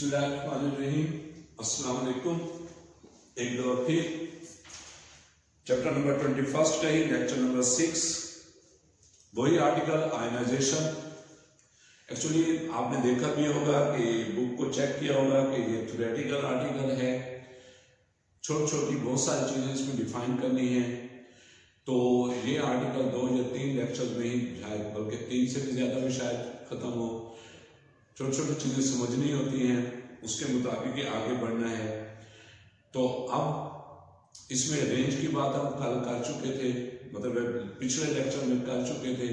बिस्मिल्लाहिर्रहमानिर्रहीम। अस्सलाम वालेकुम। एक बार फिर चैप्टर नंबर 21 का ही लेक्चर नंबर 6, वही आर्टिकल आयनाइजेशन। एक्चुअली आपने देखा भी होगा कि बुक को चेक किया होगा कि ये थ्योरेटिकल आर्टिकल है, छोटी छोटी बहुत सारी चीजें इसमें डिफाइन करनी है। तो ये आर्टिकल 2 या 3 लेक्चर में ही शायद, बल्कि 3 से भी ज्यादा में शायद खत्म हो। छोटी छोटी चीजें समझनी होती हैं, उसके मुताबिक ही आगे बढ़ना है। तो अब इसमें रेंज की बात हम कल कर चुके थे, मतलब पिछले लेक्चर में कर चुके थे।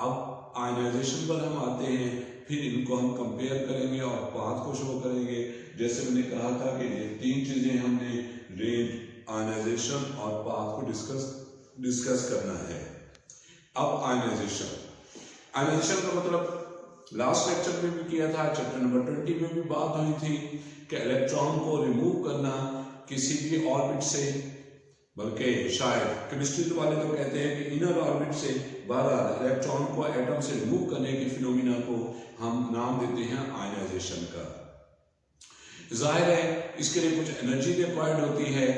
अब आयनाइजेशन पर हम आते हैं, फिर इनको हम कंपेयर करेंगे और पाथ को शो करेंगे। जैसे मैंने कहा था कि ये 3 चीजें हमने रेंज, आयनाइजेशन और पाथ को डिस्कस करना है। अब आयनाइजेशन का मतलब लास्ट लेक्चर में भी किया था, चैप्टर नंबर 20 में भी बात हुई थी कि इलेक्ट्रॉन को रिमूव करना किसी भी ऑर्बिट से, बल्कि शायद केमिस्ट्री वाले तो कहते हैं कि इनर ऑर्बिट से, बहरहाल इलेक्ट्रॉन को एटम से रिमूव करने के फिनोमिना को हम नाम देते हैं आयनाइजेशन का। जाहिर है इसके लिए कुछ एनर्जी रिक्वायर्ड होती है।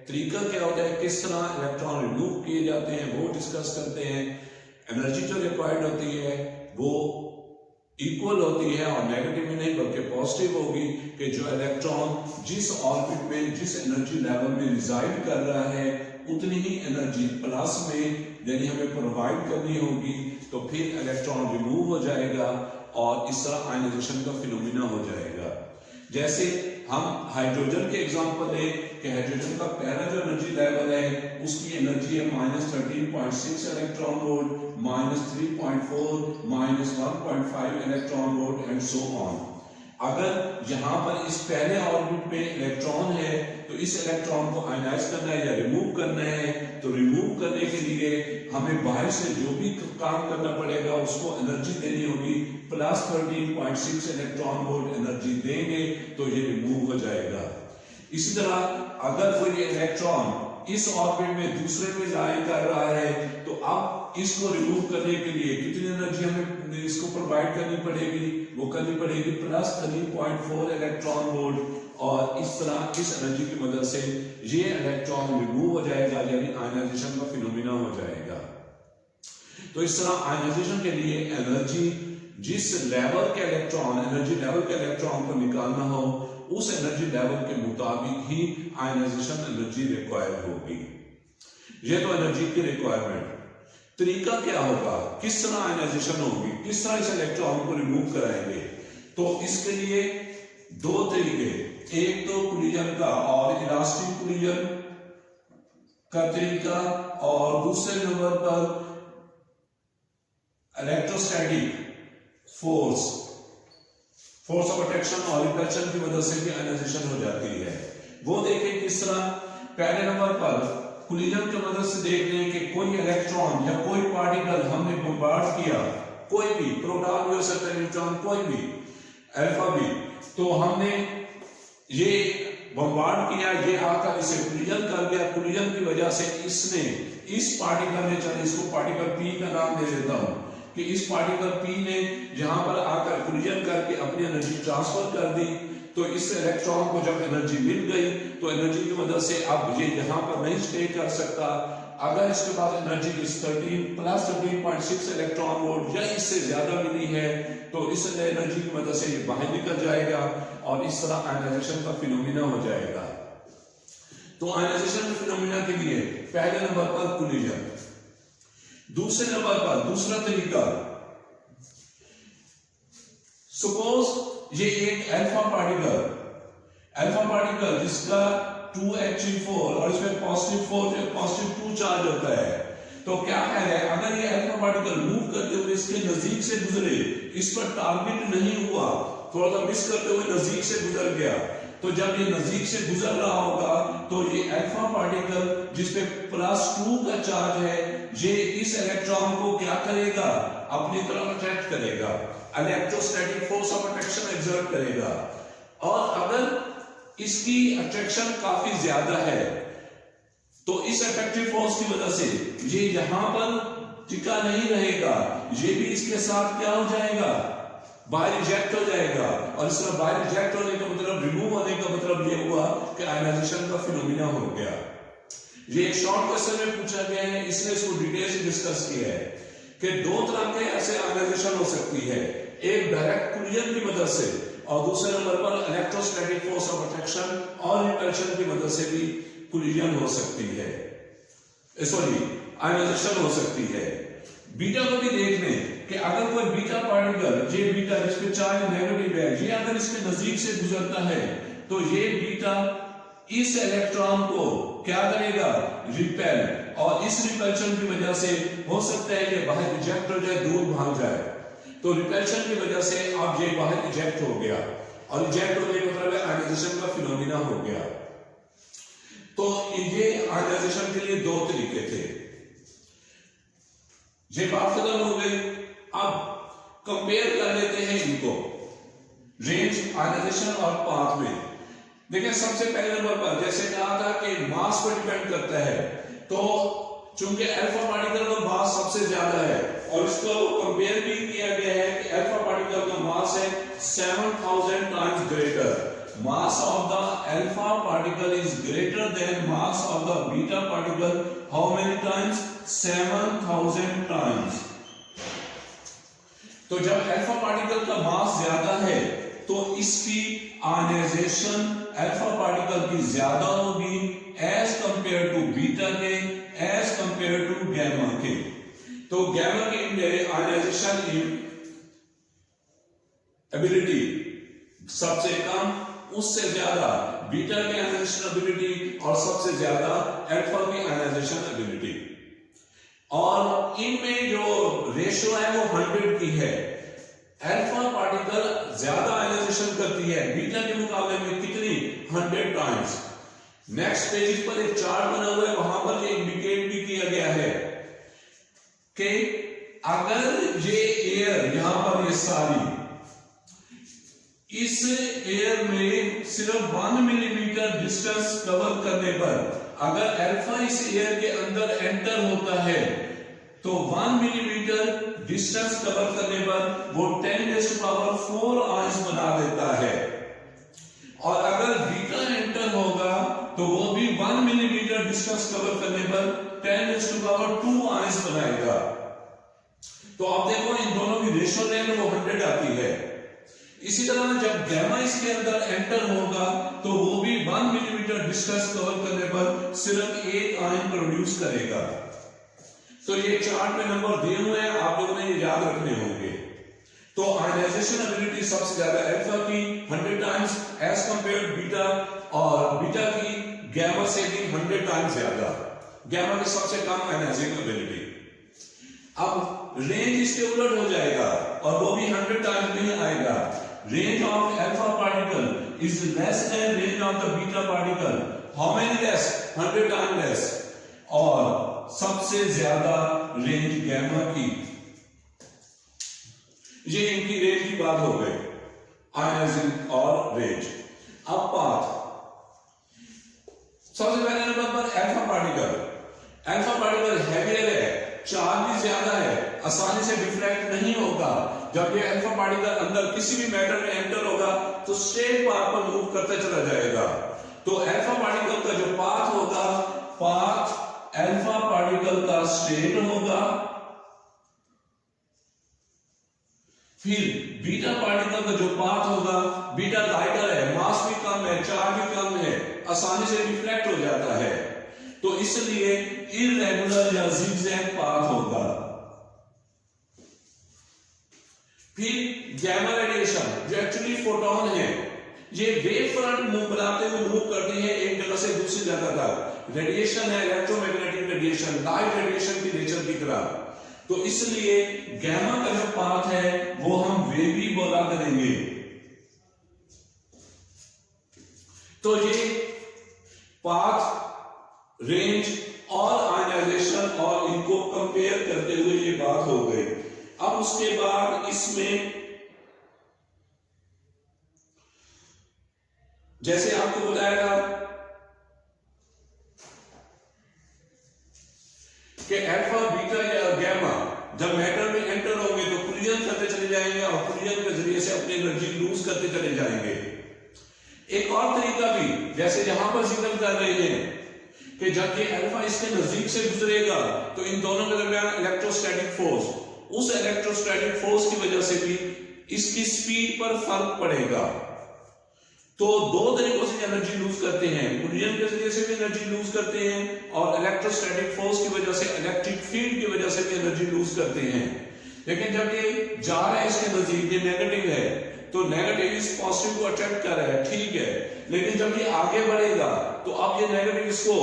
तरीका क्या होता है, किस तरह इलेक्ट्रॉन रिमूव किए जाते हैं, वो डिस्कस करते हैं। एनर्जी जो रिक्वायर्ड होती है वो इक्वल होती है, और नेगेटिव में नहीं बल्कि पॉजिटिव होगी, कि जो इलेक्ट्रॉन जिस ऑर्बिट में, जिस एनर्जी लेवल में रिजाइड कर रहा है, उतनी ही एनर्जी प्लस में यानी हमें प्रोवाइड करनी होगी। तो फिर इलेक्ट्रॉन रिमूव हो जाएगा और इस तरह आयनाइजेशन का फिनोमिना हो जाएगा। जैसे हम हाइड्रोजन के एग्जांपल लें कि हाइड्रोजन का पहला जो एनर्जी लेवल है उसकी एनर्जी है -13.6 electron volt, -3.4, -1.5 electron volt and so on. अगर यहाँ पर इस पहले ऑर्बिट में इलेक्ट्रॉन है तो इस इलेक्ट्रॉन को आयनाइज करना है या रिमूव करना है, तो रिमूव करने के लिए हमें बाहर से जो भी काम करना पड़ेगा उसको एनर्जी देनी होगी। +13.6 इलेक्ट्रॉन वोल्ट एनर्जी देंगे तो ये रिमूव हो जाएगा। इसी तरह अगर कोई इलेक्ट्रॉन इस ऑर्बिट में दूसरे में लाई कर रहा है तो अब इसको रिमूव करने के लिए कितनी एनर्जी हमें इसको प्रोवाइड करनी पड़ेगी, वो करनी पड़ेगी +3.4 इलेक्ट्रॉन वोल्ट, और इस तरह इस एनर्जी की मदद से ये इलेक्ट्रॉन रिमूव हो जाएगा, यानी आयनाइजेशन का फिनोमिना हो जाएगा। तो इस तरह आयनाइजेशन के लिए एनर्जी, जिस लेवल के इलेक्ट्रॉन, एनर्जी लेवल के इलेक्ट्रॉन को निकालना हो, उस एनर्जी लेवल के मुताबिक ही आयनाइजेशन एनर्जी रिक्वायर्ड होगी। ये तो एनर्जी की रिक्वायरमेंट। तरीका क्या होगा, किस तरह आयनाइजेशन होगी, किस तरह इस इलेक्ट्रॉन को रिमूव कराएंगे? तो इसके लिए 2 तरीके, एक तो कोलिजन का और इलास्टिक कोलिजन का तरीका, और दूसरे नंबर पर इलेक्ट्रोस्टैटिक फोर्स ऑफ अट्रैक्शन और रिपल्शन की मदद से भी आयनाइजेशन हो जाती है। वो देखें किस तरह। पहले नंबर पर कोलिजन की मदद से देख लें कि कोई इलेक्ट्रॉन या कोई पार्टिकल हमने बम्बार्ड किया, कोई भी प्रोटॉन भी हो सकता है, न्यूट्रॉन, कोई भी, अल्फा भी, तो हमने ये बम्बार्ड किया, ये आकर इसे कोलिजन कर गया। कोलिजन की वजह से इसने इस पार्टिकल ने, चलो इसको पार्टिकल पी का नाम दे देता हूं, कि इस पार्टिकल पी ने जहां पर आकर कोलिजन करके अपनी एनर्जी ट्रांसफर कर दी। तो इस इलेक्ट्रॉन को जब एनर्जी मिल गई तो एनर्जी की मदद से अब ये यहां पर नहीं स्टे कर सकता। अगर इसके पास एनर्जी +13.6 इलेक्ट्रॉन वोल्ट या इससे ज्यादा मिली है तो इस एनर्जी की मदद से ये बाहर निकल जाएगा और इस तरह आयनाइजेशन का फिनोमिना हो जाएगा। तो आयनाइजेशन के फिनोमिना के लिए पहले नंबर पर कोलिजन, दूसरे नंबर पर दूसरा तरीका, सपोज ये एक अल्फा पार्टिकल जिसका 2He4 और इसमें +2 चार्ज होता है। तो क्या कह रहे हैं, अगर ये अल्फा पार्टिकल मूव करते हुए इसके नजदीक से गुजरे, इस पर टारगेट नहीं हुआ, थोड़ा सा मिस करते हुए नजदीक से गुजर गया, तो जब ये नजदीक से गुजर रहा होगा तो ये अल्फा पार्टिकल जिसपे +2 का चार्ज है, ये इस इलेक्ट्रॉन को क्या करेगा, अपनी तरफ अट्रैक्ट करेगा, electrostatic force of attraction exert करेगा। और अगर इसकी अट्रैक्शन काफी ज्यादा है तो इस अट्रैक्टिव फोर्स की वजह से ये यहां पर टिका नहीं रहेगा, ये भी इसके साथ क्या हो जाएगा, बाहर रिजेक्ट हो जाएगा। और इस तरह बाहर रिजेक्ट होने का मतलब, रिमूव होने का मतलब ये हुआ कि आयनाइजेशन का फिनोमिना हो गया। ये एक शॉर्ट क्वेश्चन में पूछा गया है, इसने इसको डिटेल से डिस्कस किया है कि दो तरह के ऐसे आयनाइजेशन हो सकती है, एक डायरेक्ट कोलिजन की मदद से और दूसरे नंबर पर इलेक्ट्रोस्टैटिक फोर्स ऑफ अट्रैक्शन और रिपल्शन की मदद से भी कोलिजन हो सकती है, सॉरी आयनाइजेशन हो सकती है। बीटा को भी देख लें कि अगर कोई बीटा पार्टिकल, ये बीटा जिसके चार्ज नेगेटिव है, ये अगर इसके नजदीक से गुजरता है तो ये बीटा इस इलेक्ट्रॉन को क्या करेगा, रिपेल, और इस रिपल्शन की वजह से हो सकता है कि बाहर रिजेक्ट हो जाए, दूर भाग जाए। तो रिपल्शन की वजह से अब ये बाहर रिजेक्ट हो गया, और रिजेक्ट होने का मतलब आयनाइजेशन का फिनोमिना हो गया। तो ये आयनाइजेशन के लिए दो तरीके थे। ये बात खत्म हो गई। अब कंपेयर कर लेते हैं इनको रेंज, आयनाइजेशन और पाथ में। देखिए सबसे पहले नंबर पर जैसे कहा था कि मास पर डिपेंड करता है, तो चूंकि अल्फा पार्टिकल का मास सबसे ज्यादा है और इसको कंपेयर भी किया गया है कि अल्फा पार्टिकल का मास है 7000 times greater, mass of the alpha particle is greater than mass of the beta particle how many times, 7000 times। तो जब अल्फा पार्टिकल का मास ज्यादा है तो इसकी आयनाइजेशन अल्फा पार्टिकल की ज्यादा होगी एज कंपेयर टू बीटा के, एज कंपेयर टू गैमा के। तो गैमा की आयनाइजेशन एबिलिटी सबसे कम, उससे ज्यादा बीटा की आयनाइजेशन एबिलिटी और सबसे ज्यादा अल्फा की आयनाइजेशन एबिलिटी। और इनमें जो रेशियो है वो 100 की है। अल्फा पार्टिकल ज्यादा आयनाइजेशन करती है बीटा के मुकाबले में, कितनी, 100 टाइम्स। नेक्स्ट पेज पर एक चार्ट बना हुआ है, वहां पर ये इंडिकेट भी किया गया है कि अगर ये एयर यहां पर ये सारी इस एयर में सिर्फ 1 मिलीमीटर डिस्टेंस कवर करने पर, अगर अल्फा इस एयर के अंदर एंटर होता है तो 1 मिलीमीटर डिस्टेंस कवर करने पर वो 10⁴ आयंस बना देता है। और अगर बीटा एंटर होगा तो वो भी 1 मिलीमीटर डिस्टेंस कवर करने पर 10⁻² आयंस बनाएगा। तो आप देखो इन दोनों की रेशियो लेंगे वो 100 आती है। इसी तरह जब गैमा इसके अंदर एंटर होगा तो वो भी 1 मिलीमीटर डिस्टेंस कवर करने पर सिर्फ 1 आयन प्रोड्यूस करेगा। तो ये चार्ट में नंबर दिए हुए हैं, आप लोगों ने ये याद रखने होंगे। तो आयनाइजेशन एबिलिटी सबसे ज्यादा अल्फा की 100 टाइम्स एज कंपेयर बीटा, और बीटा की गैमा से भी 100 टाइम्स ज्यादा, गैमा की सबसे कम आयनाइजिंग एबिलिटी। अब रेंज इसके उलट हो जाएगा और वो भी 100 टाइम्स नहीं आएगा। Range of alpha particle is less than range of the beta particle. How many less? 100 times less. और सबसे ज्यादा रेंज गैमा की, ये इनकी रेंज की बात हो गई, आयनाइजिंग और रेंज। अब पाथ, सबसे पहले नंबर पर alpha particle. Alpha particle heavier है, चार्ज भी ज्यादा है, आसानी से डिफ्लेक्ट नहीं होगा। जब ये अल्फा पार्टिकल अंदर किसी भी मैटर में एंटर होगा तो स्ट्रेट पाथ पर मूव करता चला जाएगा। तो अल्फा पार्टिकल का जो पाथ होगा, पाथ अल्फा पार्टिकल का स्ट्रेट होगा। फिर बीटा पार्टिकल का जो पाथ होगा, बीटा लाइटर है, मास भी कम है, चार्ज भी कम है, आसानी से रिफ्लेक्ट हो जाता है, तो इसलिए इररेगुलर या जिगजैग पाथ होगा। फिर गैमा रेडिएशन जो एक्चुअली फोटोन है, ये वेव फ्रंट मूव बनाते हुए मूव करती है एक जगह से दूसरी जगह तक। रेडिएशन है इलेक्ट्रोमैग्नेटिक रेडिएशन, लाइट रेडिएशन की नेचर की तरह। तो इसलिए गैमा का जो पाथ है वो हम वेवी बोला करेंगे। तो ये पाथ, रेंज और आयनाइजेशन और इनको कंपेयर करते हुए ये बात हो गई। अब उसके बाद इसमें जैसे आपको बताया था कि अल्फा, बीटा या गैमा जब मैटर में एंटर होंगे तो कोलिजन कोलिजन करते चले जाएंगे और कोलिजन के जरिए से अपनी एनर्जी लूज करते चले जाएंगे। एक और तरीका भी, जैसे यहां पर जिक्र कर रहे हैं कि जब ये अल्फा इसके नजदीक से गुजरेगा तो इन दोनों के दरमियान इलेक्ट्रोस्टैटिक फोर्स, उस इलेक्ट्रोस्टैटिक फोर्स की वजह से भी इसकी स्पीड पर फर्क पड़ेगा। तो दो तरीकों से एनर्जी लूज करते हैं, कोलिजन के जरिए से भी एनर्जी लूज करते हैं और इलेक्ट्रोस्टैटिक फोर्स की वजह से, इलेक्ट्रिक फील्ड की वजह से भी एनर्जी लूज करते हैं। लेकिन जब ये जा रहा है इसके नजदीक, ये नेगेटिव है, तो नेगेटिव इस पॉजिटिव को अट्रैक्ट कर रहा है, ठीक है। लेकिन जब ये आगे बढ़ेगा तो अब ये नेगेटिव इसको,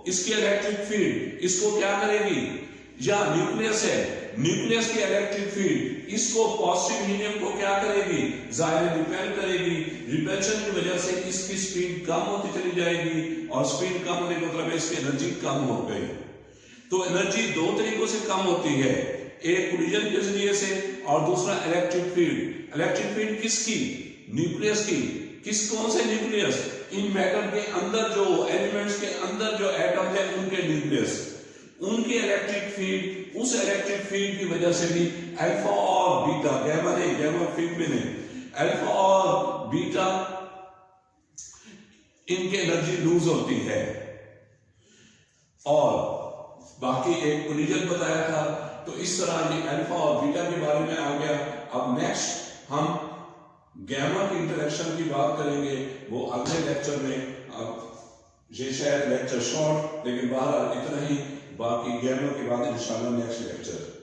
इसकी इलेक्ट्रिक फील्ड इसको क्या करेगी, या न्यूक्लियस है, न्यूक्लियस की इलेक्ट्रिक फील्ड इसको पॉजिटिव हीलियम को क्या करेगी, जाहिर रिपेल करेगी। रिपल्शन की वजह से इसकी स्पीड कम होती चली जाएगी और स्पीड कम होने का मतलब इसकी एनर्जी कम हो गई। तो एनर्जी दो तरीकों से कम होती है, एक कोलिजन के जरिए से और दूसरा इलेक्ट्रिक फील्ड। इलेक्ट्रिक फील्ड किसकी, न्यूक्लियस की। कौन से न्यूक्लियस, इन मैटर के अंदर जो एलिमेंट्स के अंदर जो एटम्स है उनके न्यूक्लियस, उनकी इलेक्ट्रिक फील्ड, उस इलेक्ट्रिक फील्ड की वजह से भी अल्फा और बीटा, गैमा नहीं, गैमा फील्ड में नहीं, अल्फा और बीटा इनकी एनर्जी लूज होती है। और बाकी एक कोलिजन बताया था, तो इस तरह ये अल्फा और बीटा के बारे में आ गया। अब नेक्स्ट हम गैमा की इंटरेक्शन की बात करेंगे, वो अगले लेक्चर में। अब ये शायद लेक्चर शॉर्ट, लेकिन बहरहाल इतना ही, बाकी गैमा के बाद इंशाल्लाह नेक्स्ट लेक्चर।